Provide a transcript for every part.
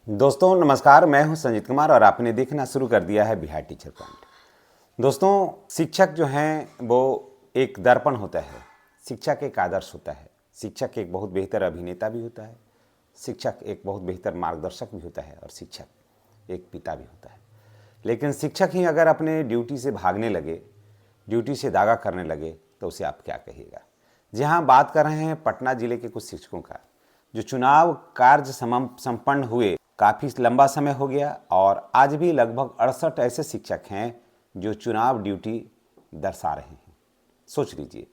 दोस्तों नमस्कार, मैं हूं संजीत कुमार और आपने देखना शुरू कर दिया है बिहार टीचर पॉइंट। दोस्तों, शिक्षक जो हैं वो एक दर्पण होता है, शिक्षक एक आदर्श होता है, शिक्षक एक बहुत बेहतर अभिनेता भी होता है, शिक्षक एक बहुत बेहतर मार्गदर्शक भी होता है और शिक्षक एक पिता भी होता है। लेकिन शिक्षक ही अगर अपने ड्यूटी से भागने लगे, ड्यूटी से दागा करने लगे तो उसे आप क्या कहिएगा। जी हाँ, बात कर रहे हैं पटना जिले के कुछ शिक्षकों का, जो चुनाव कार्य संपन्न हुए काफ़ी लंबा समय हो गया और आज भी लगभग 68 ऐसे शिक्षक हैं जो चुनाव ड्यूटी दर्शा रहे हैं। सोच लीजिए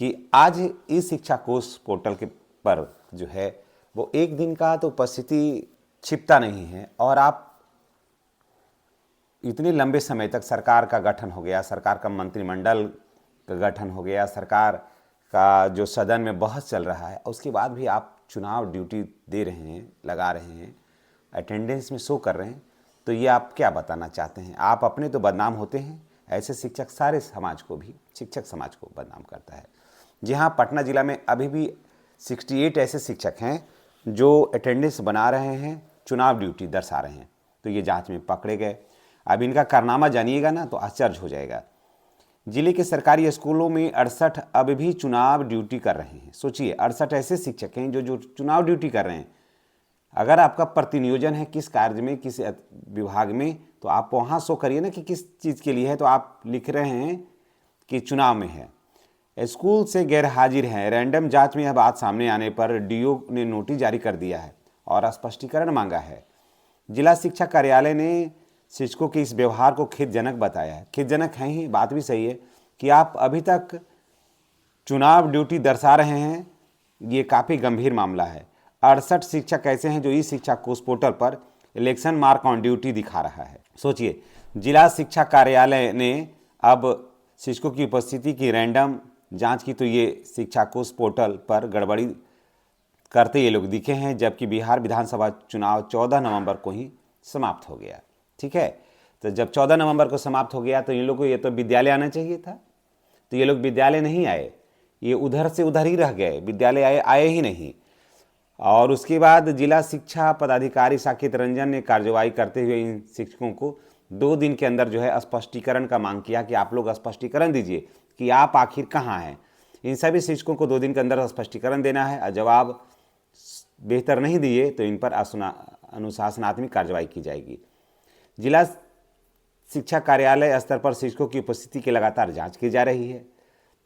कि आज इस शिक्षा कोष पोर्टल के पर जो है वो एक दिन का तो उपस्थिति छिपता नहीं है और आप इतने लंबे समय तक सरकार का गठन हो गया, सरकार का मंत्रिमंडल का गठन हो गया, सरकार का जो सदन में बहस चल रहा है, उसके बाद भी आप चुनाव ड्यूटी दे रहे हैं, लगा रहे हैं, अटेंडेंस में शो कर रहे हैं, तो ये आप क्या बताना चाहते हैं। आप अपने तो बदनाम होते हैं, ऐसे शिक्षक सारे समाज को भी, शिक्षक समाज को बदनाम करता है। जी हाँ, पटना जिला में अभी भी 68 ऐसे शिक्षक हैं जो अटेंडेंस बना रहे हैं, चुनाव ड्यूटी दर्शा रहे हैं, तो ये जांच में पकड़े गए। अब इनका कारनामा जानिएगा ना तो आश्चर्य हो जाएगा। जिले के सरकारी स्कूलों में 68 अब भी चुनाव ड्यूटी कर रहे हैं। सोचिए, 68 ऐसे शिक्षक हैं जो चुनाव ड्यूटी कर रहे हैं। अगर आपका प्रतिनियोजन है किस कार्य में, किस विभाग में, तो आप वहाँ शो करिए ना कि किस चीज़ के लिए है। तो आप लिख रहे हैं कि चुनाव में है, स्कूल से गैर हाजिर हैं। रैंडम जांच में यह बात सामने आने पर डीओ ने नोटिस जारी कर दिया है और स्पष्टीकरण मांगा है। जिला शिक्षा कार्यालय ने शिक्षकों के इस व्यवहार को खेदजनक बताया है। खेदजनक है ही, बात भी सही है कि आप अभी तक चुनाव ड्यूटी दर्शा रहे हैं, ये काफ़ी गंभीर मामला है। 68 शिक्षक ऐसे हैं जो ई शिक्षा कोष पोर्टल पर इलेक्शन मार्क ऑन ड्यूटी दिखा रहा है। सोचिए, जिला शिक्षा कार्यालय ने अब शिक्षकों की उपस्थिति की रैंडम जांच की तो ये शिक्षा कोष पोर्टल पर गड़बड़ी करते ये लोग दिखे हैं, जबकि बिहार विधानसभा चुनाव 14 नवंबर को ही समाप्त हो गया। ठीक है, तो जब 14 नवंबर को समाप्त हो गया तो इन लोगों को ये तो विद्यालय आना चाहिए था, तो ये लोग विद्यालय नहीं आए, ये उधर से उधर ही रह गए, विद्यालय आए ही नहीं। और उसके बाद जिला शिक्षा पदाधिकारी साकेत रंजन ने कार्रवाई करते हुए इन शिक्षकों को 2 दिन के अंदर जो है स्पष्टीकरण का मांग किया कि आप लोग स्पष्टीकरण दीजिए कि आप आखिर कहाँ हैं। इन सभी शिक्षकों को 2 दिन के अंदर स्पष्टीकरण देना है और जवाब बेहतर नहीं दिए तो इन पर अनुशासनात्मक कार्रवाई की जाएगी। जिला शिक्षा कार्यालय स्तर पर शिक्षकों की उपस्थिति की लगातार जांच की जा रही है।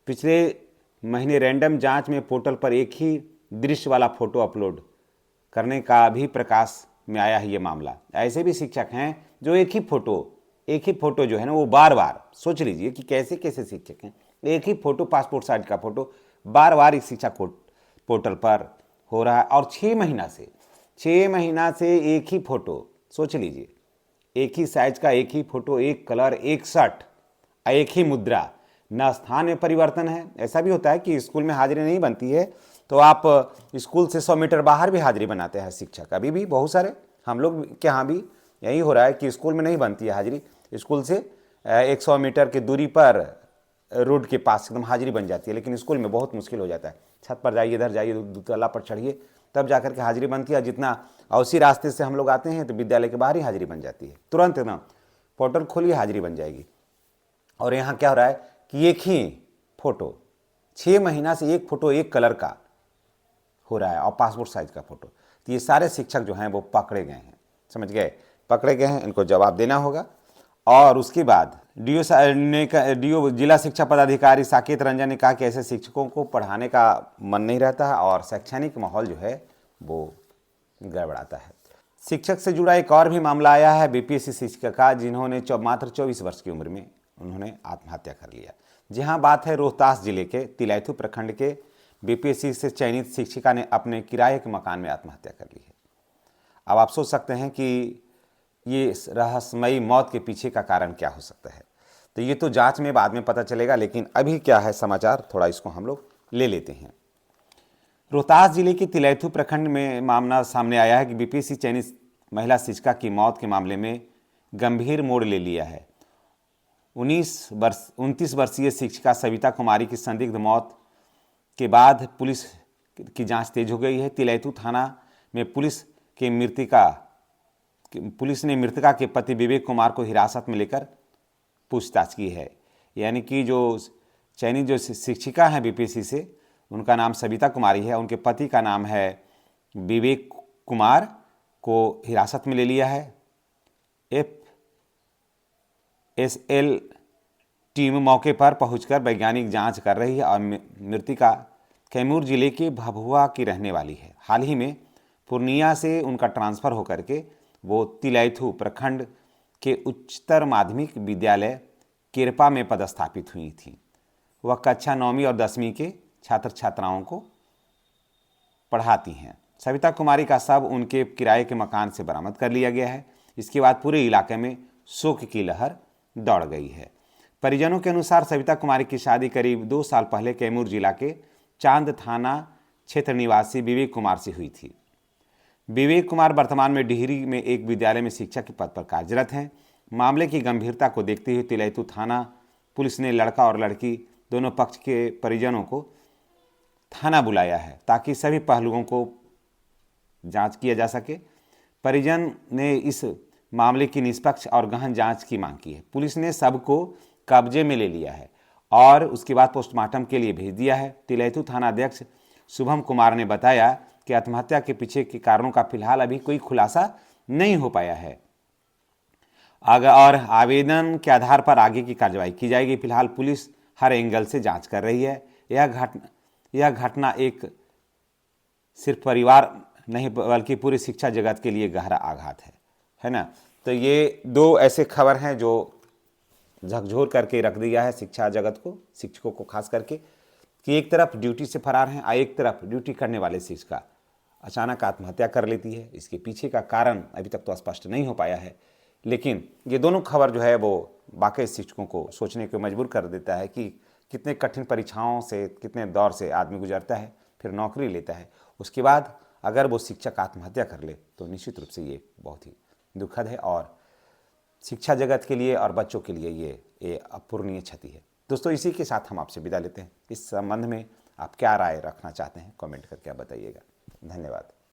पिछले महीने रैंडम जांच में पोर्टल पर एक ही दृश्य वाला फोटो अपलोड करने का भी प्रकाश में आया है ये मामला। ऐसे भी शिक्षक हैं जो एक ही फोटो जो है ना वो बार बार, सोच लीजिए कि कैसे कैसे शिक्षक हैं, एक ही फोटो, पासपोर्ट साइज का फोटो बार बार इस शिक्षा पोर्टल पर हो रहा है। और 6 महीना से एक ही फोटो, सोच लीजिए, एक ही साइज का एक ही फोटो, एक कलर, एक शर्ट, एक ही मुद्रा, न स्थान में परिवर्तन है। ऐसा भी होता है कि स्कूल में हाजिरी नहीं बनती है तो आप स्कूल से 100 मीटर बाहर भी हाजिरी बनाते हैं शिक्षक। अभी भी बहुत सारे हम लोग के यहाँ भी यही हो रहा है कि स्कूल में नहीं बनती है हाजिरी, स्कूल से 100 मीटर की दूरी पर रोड के पास एकदम हाजिरी बन जाती है, लेकिन स्कूल में बहुत मुश्किल हो जाता है। छत पर जाइए, इधर जाइए, दूतला पर चढ़िए, तब जाकर के हाजिरी बनती है। जितना उसी रास्ते से हम लोग आते हैं तो विद्यालय के बाहर ही हाजिरी बन जाती है, तुरंत ना पोर्टल खोलिए हाजिरी बन जाएगी। और यहाँ क्या हो रहा है कि एक ही फोटो 6 महीना से एक फोटो एक कलर का हो रहा है और पासपोर्ट साइज का फोटो। तो ये सारे शिक्षक जो हैं वो पकड़े गए हैं, समझ गए, पकड़े गए हैं, इनको जवाब देना होगा। और उसके बाद डीओ जिला शिक्षा पदाधिकारी साकेत रंजन ने कहा कि ऐसे शिक्षकों को पढ़ाने का मन नहीं रहता है और शैक्षणिक माहौल जो है वो गड़बड़ाता है। शिक्षक से जुड़ा एक और भी मामला आया है बीपीएससी शिक्षक का, जिन्होंने मात्र 24 वर्ष की उम्र में उन्होंने आत्महत्या कर लिया। जी हाँ, बात है रोहतास जिले के तिलैथू प्रखंड के बीपीएससी से चयनित शिक्षिका ने अपने किराए के मकान में आत्महत्या कर ली है। अब आप सोच सकते हैं कि ये रहस्यमयी मौत के पीछे का कारण क्या हो सकता है। तो ये तो जांच में बाद में पता चलेगा, लेकिन अभी क्या है समाचार, थोड़ा इसको हम लोग ले लेते हैं। रोहतास जिले के तिलैथू प्रखंड में मामला सामने आया है कि बीपीएससी चयनित महिला शिक्षिका की मौत के मामले में गंभीर मोड़ ले लिया है। 29 वर्षीय शिक्षिका सविता कुमारी की संदिग्ध मौत के बाद पुलिस की जांच तेज हो गई है। तिलैथू थाना में पुलिस के मृतिका पुलिस ने मृतका के पति विवेक कुमार को हिरासत में लेकर पूछताछ की है। यानी कि जो चयनित जो शिक्षिका हैं बीपीएससी से, उनका नाम सविता कुमारी है, उनके पति का नाम है विवेक कुमार, को हिरासत में ले लिया है। एफएसएल टीम मौके पर पहुंचकर वैज्ञानिक जांच कर रही है और मृतिका कैमूर जिले के भभुआ की रहने वाली है। हाल ही में पूर्णिया से उनका ट्रांसफ़र होकर के वो तिलैथु प्रखंड के उच्चतर माध्यमिक विद्यालय केरपा में पदस्थापित हुई थी। वह कक्षा 9वीं और 10वीं के छात्र छात्राओं को पढ़ाती हैं। सविता कुमारी का शव उनके किराए के मकान से बरामद कर लिया गया है। इसके बाद पूरे इलाके में शोक की लहर दौड़ गई है। परिजनों के अनुसार सविता कुमारी की शादी करीब 2 साल पहले कैमूर जिला के चांद थाना क्षेत्र निवासी विवेक कुमार से हुई थी। विवेक कुमार वर्तमान में डिहरी में एक विद्यालय में शिक्षक के पद पर कार्यरत हैं। मामले की गंभीरता को देखते हुए तिलैथु थाना पुलिस ने लड़का और लड़की दोनों पक्ष के परिजनों को थाना बुलाया है ताकि सभी पहलुओं को जांच किया जा सके। परिजन ने इस मामले की निष्पक्ष और गहन जांच की मांग की है। पुलिस ने शव को कब्जे में ले लिया है और उसके बाद पोस्टमार्टम के लिए भेज दिया है। तिलैथु थाना अध्यक्ष शुभम कुमार ने बताया कि आत्महत्या के पीछे के कारणों का फिलहाल अभी कोई खुलासा नहीं हो पाया है और आवेदन के आधार पर आगे की कार्रवाई की जाएगी। फिलहाल पुलिस हर एंगल से जांच कर रही है। यह घटना एक सिर्फ परिवार नहीं बल्कि पूरी शिक्षा जगत के लिए गहरा आघात है ना। तो ये 2 ऐसे खबर हैं जो झकझोर करके रख दिया है शिक्षा जगत को, शिक्षकों को खास करके, कि एक तरफ ड्यूटी से फरार हैं और एक तरफ ड्यूटी करने वाले शिक्षिका अचानक आत्महत्या कर लेती है। इसके पीछे का कारण अभी तक तो स्पष्ट नहीं हो पाया है, लेकिन ये दोनों खबर जो है वो वाकई शिक्षकों को सोचने को मजबूर कर देता है कि कितने कठिन परीक्षाओं से, कितने दौर से आदमी गुजरता है, फिर नौकरी लेता है, उसके बाद अगर वो शिक्षक आत्महत्या कर ले तो निश्चित रूप से ये बहुत ही दुखद है और शिक्षा जगत के लिए और बच्चों के लिए ये अपूरणीय क्षति है। दोस्तों, इसी के साथ हम आपसे विदा लेते हैं। इस संबंध में आप क्या राय रखना चाहते हैं, कमेंट करके आप बताइएगा। धन्यवाद।